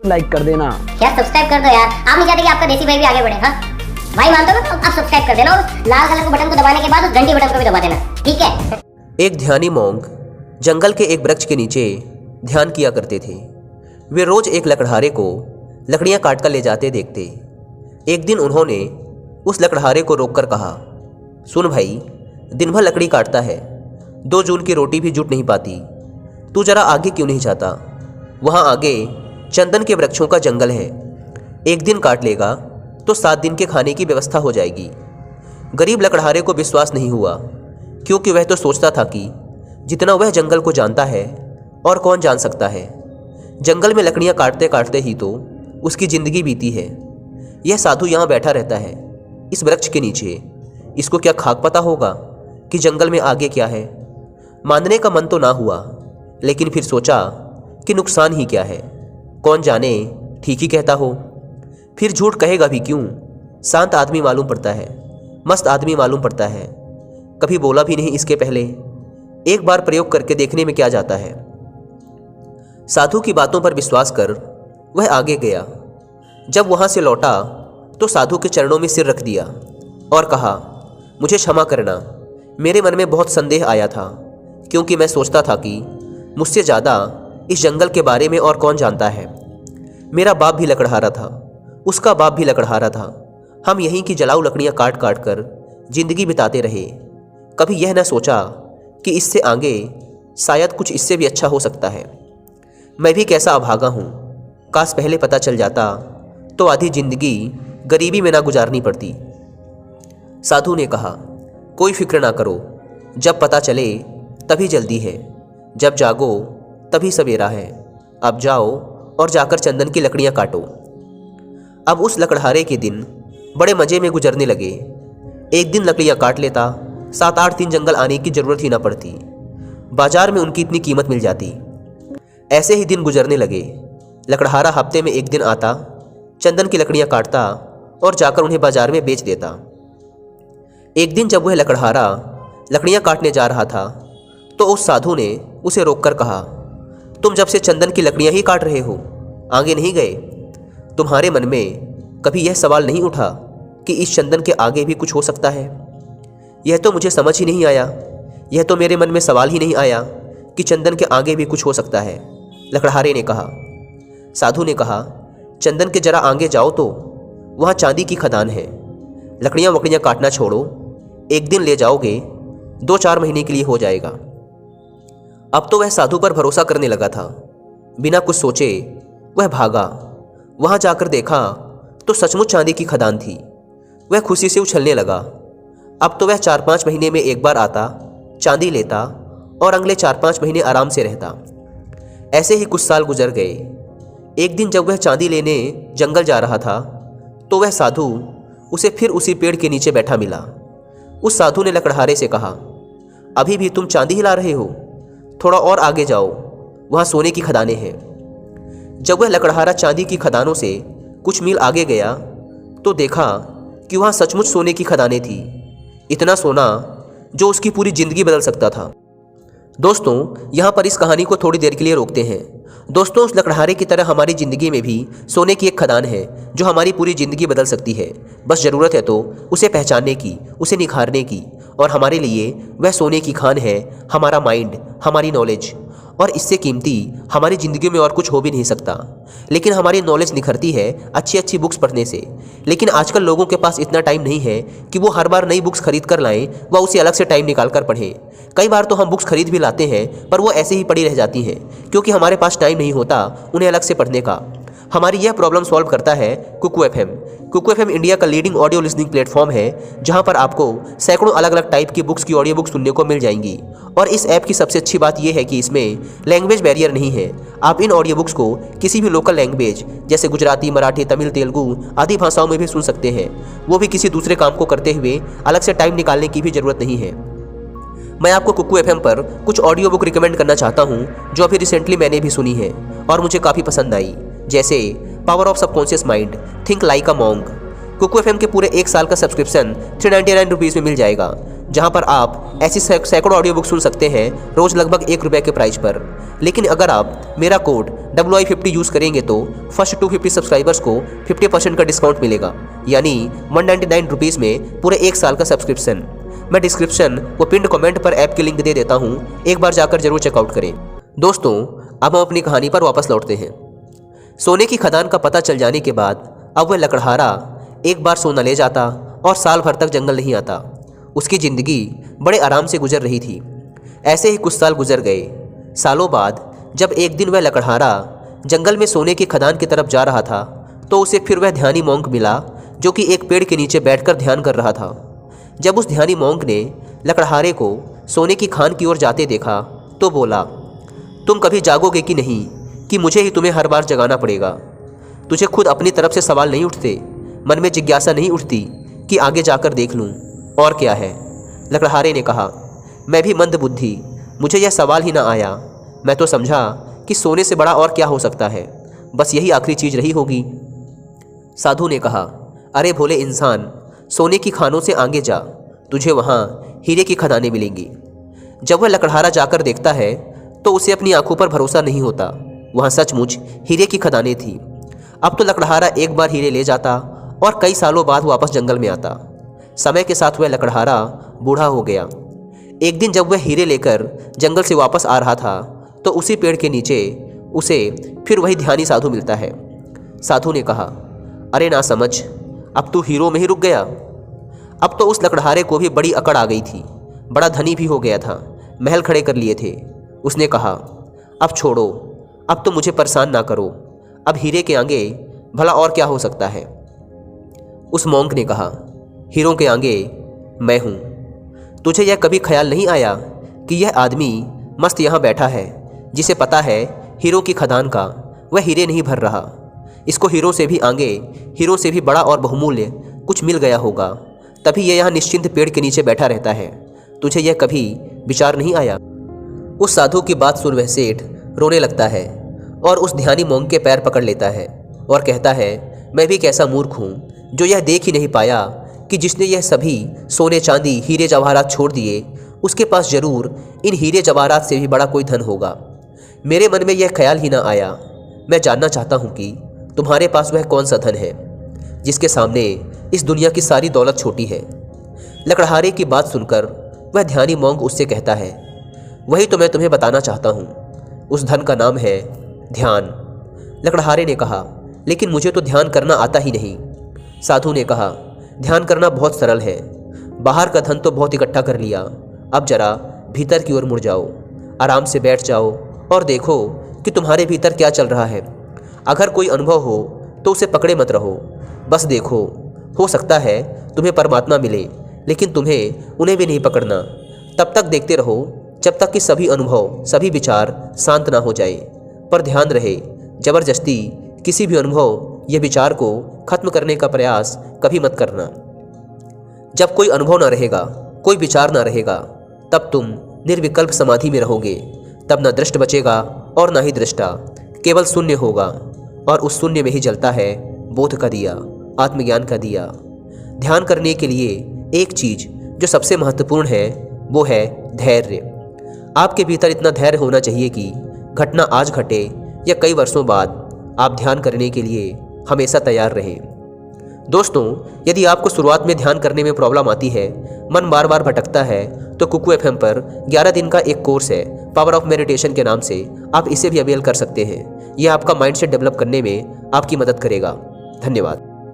Like कर देना। यार सब्सक्राइब कर दो यार, आप नहीं चाहते कि आपका देसी भाई भी आगे बढ़े? हाँ भाई मानते हो ना, तो आप सब्सक्राइब कर देना और लाल कलर के बटन को दबाने के बाद उस घंटी बटन को भी दबा देना, ठीक है? एक ध्यानी मोंग जंगल के एक वृक्ष के नीचे ध्यान किया करते थे। वे रोज एक लकड़हारे को लकड़ियां काट कर ले जाते देखते। एक दिन उन्होंने उस लकड़हारे को रोककर कहा, सुन भाई, दिन भर लकड़ी काटता है, 2 जून की रोटी भी जुट नहीं पाती। तू जरा आगे क्यों नहीं जाता? वहाँ आगे चंदन के वृक्षों का जंगल है, एक दिन काट लेगा तो 7 दिन के खाने की व्यवस्था हो जाएगी। गरीब लकड़हारे को विश्वास नहीं हुआ, क्योंकि वह तो सोचता था कि जितना वह जंगल को जानता है और कौन जान सकता है। जंगल में लकड़ियाँ काटते काटते ही तो उसकी ज़िंदगी बीती है। यह साधु यहाँ बैठा रहता है इस वृक्ष के नीचे, इसको क्या खाक पता होगा कि जंगल में आगे क्या है? मानने का मन तो ना हुआ, लेकिन फिर सोचा कि नुकसान ही क्या है, कौन जाने ठीक ही कहता हो। फिर झूठ कहेगा भी क्यों? शांत आदमी मालूम पड़ता है, मस्त आदमी मालूम पड़ता है, कभी बोला भी नहीं इसके पहले। एक बार प्रयोग करके देखने में क्या जाता है। साधु की बातों पर विश्वास कर वह आगे गया। जब वहाँ से लौटा तो साधु के चरणों में सिर रख दिया और कहा, मुझे क्षमा करना, मेरे मन में बहुत संदेह आया था, क्योंकि मैं सोचता था कि मुझसे ज़्यादा इस जंगल के बारे में और कौन जानता है। मेरा बाप भी लकड़हारा था, उसका बाप भी लकड़हारा था। हम यहीं की जलाऊ लकड़ियाँ काट काट कर जिंदगी बिताते रहे। कभी यह न सोचा कि इससे आगे शायद कुछ इससे भी अच्छा हो सकता है। मैं भी कैसा अभागा हूँ, काश पहले पता चल जाता तो आधी जिंदगी गरीबी में ना गुजारनी पड़ती। साधु ने कहा, कोई फिक्र ना करो, जब पता चले तभी जल्दी है, जब जागो तभी सवेरा है। अब जाओ और जाकर चंदन की लकड़ियाँ काटो। अब उस लकड़हारे के दिन बड़े मज़े में गुजरने लगे। एक दिन लकड़ियाँ काट लेता, 7-8 दिन जंगल आने की ज़रूरत ही ना पड़ती, बाजार में उनकी इतनी कीमत मिल जाती। ऐसे ही दिन गुजरने लगे। लकड़हारा हफ्ते में एक दिन आता, चंदन की लकड़ियाँ काटता और जाकर उन्हें बाजार में बेच देता। एक दिन जब वह लकड़हारा लकड़ियाँ काटने जा रहा था तो उस साधु ने उसे रोककर कहा, तुम जब से चंदन की लकड़ियाँ ही काट रहे हो, आगे नहीं गए? तुम्हारे मन में कभी यह सवाल नहीं उठा कि इस चंदन के आगे भी कुछ हो सकता है? यह तो मुझे समझ ही नहीं आया, यह तो मेरे मन में सवाल ही नहीं आया कि चंदन के आगे भी कुछ हो सकता है, लकड़हारे ने कहा। साधु ने कहा, चंदन के जरा आगे जाओ तो वहाँ चांदी की खदान है। लकड़ियाँ वकड़ियाँ काटना छोड़ो, एक दिन ले जाओगे, 2-4 महीने के लिए हो जाएगा। अब तो वह साधु पर भरोसा करने लगा था। बिना कुछ सोचे वह भागा। वहाँ जाकर देखा तो सचमुच चांदी की खदान थी। वह खुशी से उछलने लगा। अब तो वह 4-5 महीने में एक बार आता, चांदी लेता और अगले 4-5 महीने आराम से रहता। ऐसे ही कुछ साल गुजर गए। एक दिन जब वह चांदी लेने जंगल जा रहा था तो वह साधु उसे फिर उसी पेड़ के नीचे बैठा मिला। उस साधु ने लकड़हारे से कहा, अभी भी तुम चांदी ही ला रहे हो? थोड़ा और आगे जाओ, वहाँ सोने की खदानें हैं। जब वह लकड़हारा चांदी की खदानों से कुछ मील आगे गया तो देखा कि वहाँ सचमुच सोने की खदानें थी। इतना सोना जो उसकी पूरी ज़िंदगी बदल सकता था। दोस्तों, यहाँ पर इस कहानी को थोड़ी देर के लिए रोकते हैं। दोस्तों, उस लकड़हारे की तरह हमारी ज़िंदगी में भी सोने की एक खदान है जो हमारी पूरी ज़िंदगी बदल सकती है। बस ज़रूरत है तो उसे पहचानने की, उसे निखारने की। और हमारे लिए वह सोने की खान है हमारा माइंड, हमारी नॉलेज। और इससे कीमती हमारी ज़िंदगी में और कुछ हो भी नहीं सकता। लेकिन हमारी नॉलेज निखरती है अच्छी अच्छी बुक्स पढ़ने से। लेकिन आजकल लोगों के पास इतना टाइम नहीं है कि वो हर बार नई बुक्स खरीद कर लाएं व उसे अलग से टाइम निकाल कर पढ़ें। कई बार तो हम बुक्स खरीद भी लाते हैं पर वो ऐसे ही पड़ी रह जाती हैं, क्योंकि हमारे पास टाइम नहीं होता उन्हें अलग से पढ़ने का। हमारी यह प्रॉब्लम सॉल्व करता है Kuku FM. Kuku FM India का लीडिंग ऑडियो लिसनिंग प्लेटफॉर्म है, जहां पर आपको सैकड़ों अलग अलग टाइप की बुक्स की ऑडियो बुक सुनने को मिल जाएंगी। और इस ऐप की सबसे अच्छी बात यह है कि इसमें लैंग्वेज बैरियर नहीं है। आप इन ऑडियो बुक्स को किसी भी लोकल लैंग्वेज जैसे गुजराती, मराठी, तमिल, तेलुगु आदि भाषाओं में भी सुन सकते हैं, वो भी किसी दूसरे काम को करते हुए। अलग से टाइम निकालने की भी ज़रूरत नहीं है। मैं आपको कुकू एफएम पर कुछ ऑडियो बुक रिकमेंड करना चाहता हूँ जो अभी रिसेंटली मैंने भी सुनी है और मुझे काफ़ी पसंद आई, जैसे power of subconscious mind, think like a monk. Kuku FM के पूरे 1 साल का सब्सक्रिप्शन 399 रुपीज़ में मिल जाएगा। जहां पर आप ऐसी सैकड़ों ऑडियो बुक सुन सकते हैं रोज़ लगभग ₹1 के प्राइस पर। लेकिन अगर आप मेरा कोड WI50 यूज़ करेंगे तो फर्स्ट 250 सब्सक्राइबर्स को 50% का डिस्काउंट मिलेगा, यानी ₹199 में पूरे 1 साल का सब्सक्रिप्शन। मैं डिस्क्रिप्शन व पिंड कमेंट पर ऐप की लिंक दे देता हूँ, एक बार जाकर जरूर चेकआउट करें। दोस्तों, अब हम अपनी कहानी पर वापस लौटते हैं। सोने की खदान का पता चल जाने के बाद अब वह लकड़हारा एक बार सोना ले जाता और साल भर तक जंगल नहीं आता। उसकी ज़िंदगी बड़े आराम से गुजर रही थी। ऐसे ही कुछ साल गुजर गए। सालों बाद जब एक दिन वह लकड़हारा जंगल में सोने की खदान की तरफ जा रहा था तो उसे फिर वह ध्यानी मोंक मिला जो कि एक पेड़ के नीचे बैठकर ध्यान कर रहा था। जब उस ध्यानी मोंक ने लकड़हारे को सोने की खान की ओर जाते देखा तो बोला, तुम कभी जागोगे कि नहीं कि मुझे ही तुम्हें हर बार जगाना पड़ेगा? तुझे खुद अपनी तरफ से सवाल नहीं उठते, मन में जिज्ञासा नहीं उठती कि आगे जाकर देख लूं और क्या है? लकड़हारे ने कहा, मैं भी मंद बुद्धि, मुझे यह सवाल ही ना आया। मैं तो समझा कि सोने से बड़ा और क्या हो सकता है, बस यही आखिरी चीज़ रही होगी। साधु ने कहा, अरे भोले इंसान, सोने की खानों से आगे जा, तुझे वहाँ हीरे की खदानें मिलेंगी। जब वह लकड़हारा जाकर देखता है तो उसे अपनी आंखों पर भरोसा नहीं होता। वहाँ सचमुच हीरे की खदानें थी। अब तो लकड़हारा एक बार हीरे ले जाता और कई सालों बाद वापस जंगल में आता। समय के साथ वह लकड़हारा बूढ़ा हो गया। एक दिन जब वह हीरे लेकर जंगल से वापस आ रहा था तो उसी पेड़ के नीचे उसे फिर वही ध्यानी साधु मिलता है। साधु ने कहा, अरे ना समझ, अब तू हीरो में ही रुक गया। अब तो उस लकड़हारे को भी बड़ी अकड़ आ गई थी। बड़ा धनी भी हो गया था, महल खड़े कर लिए थे। उसने कहा, अब छोड़ो, अब तो मुझे परेशान ना करो, अब हीरे के आगे भला और क्या हो सकता है? उस मोंक ने कहा, हीरों के आगे मैं हूँ। तुझे यह कभी ख्याल नहीं आया कि यह आदमी मस्त यहाँ बैठा है, जिसे पता है हीरों की खदान का वह हीरे नहीं भर रहा, इसको हीरों से भी आगे, हीरों से भी बड़ा और बहुमूल्य कुछ मिल गया होगा, तभी यह यहाँ निश्चिंत पेड़ के नीचे बैठा रहता है। तुझे यह कभी विचार नहीं आया? उस साधु की बात सुन वह सेठ रोने लगता है और उस ध्यानी मोंक के पैर पकड़ लेता है और कहता है, मैं भी कैसा मूर्ख हूँ जो यह देख ही नहीं पाया कि जिसने यह सभी सोने चांदी हीरे जवाहरात छोड़ दिए, उसके पास जरूर इन हीरे जवाहरात से भी बड़ा कोई धन होगा। मेरे मन में यह ख्याल ही ना आया। मैं जानना चाहता हूँ कि तुम्हारे पास वह कौन सा धन है जिसके सामने इस दुनिया की सारी दौलत छोटी है। लकड़हारे की बात सुनकर वह ध्यानी मोंक उससे कहता है, वही तो मैं तुम्हें बताना चाहता हूँ। उस धन का नाम है ध्यान। लकड़हारे ने कहा, लेकिन मुझे तो ध्यान करना आता ही नहीं। साधु ने कहा, ध्यान करना बहुत सरल है। बाहर का धन तो बहुत इकट्ठा कर लिया, अब जरा भीतर की ओर मुड़ जाओ, आराम से बैठ जाओ और देखो कि तुम्हारे भीतर क्या चल रहा है। अगर कोई अनुभव हो तो उसे पकड़े मत रहो, बस देखो। हो सकता है तुम्हें परमात्मा मिले, लेकिन तुम्हें उन्हें भी नहीं पकड़ना। तब तक देखते रहो जब तक कि सभी अनुभव, सभी विचार शांत ना हो जाए। पर ध्यान रहे, जबरदस्ती किसी भी अनुभव या विचार को खत्म करने का प्रयास कभी मत करना। जब कोई अनुभव ना रहेगा, कोई विचार ना रहेगा, तब तुम निर्विकल्प समाधि में रहोगे। तब न दृष्ट बचेगा और ना ही दृष्टा, केवल शून्य होगा। और उस शून्य में ही जलता है बोध का दिया, आत्मज्ञान का दिया। ध्यान करने के लिए एक चीज जो सबसे महत्वपूर्ण है वो है धैर्य। आपके भीतर इतना धैर्य होना चाहिए कि घटना आज घटे या कई वर्षों बाद, आप ध्यान करने के लिए हमेशा तैयार रहें। दोस्तों, यदि आपको शुरुआत में ध्यान करने में प्रॉब्लम आती है, मन बार बार भटकता है, तो कुकू FM पर 11 दिन का एक कोर्स है पावर ऑफ मेडिटेशन के नाम से, आप इसे भी अवेल कर सकते हैं। यह आपका माइंडसेट डेवलप करने में आपकी मदद करेगा। धन्यवाद।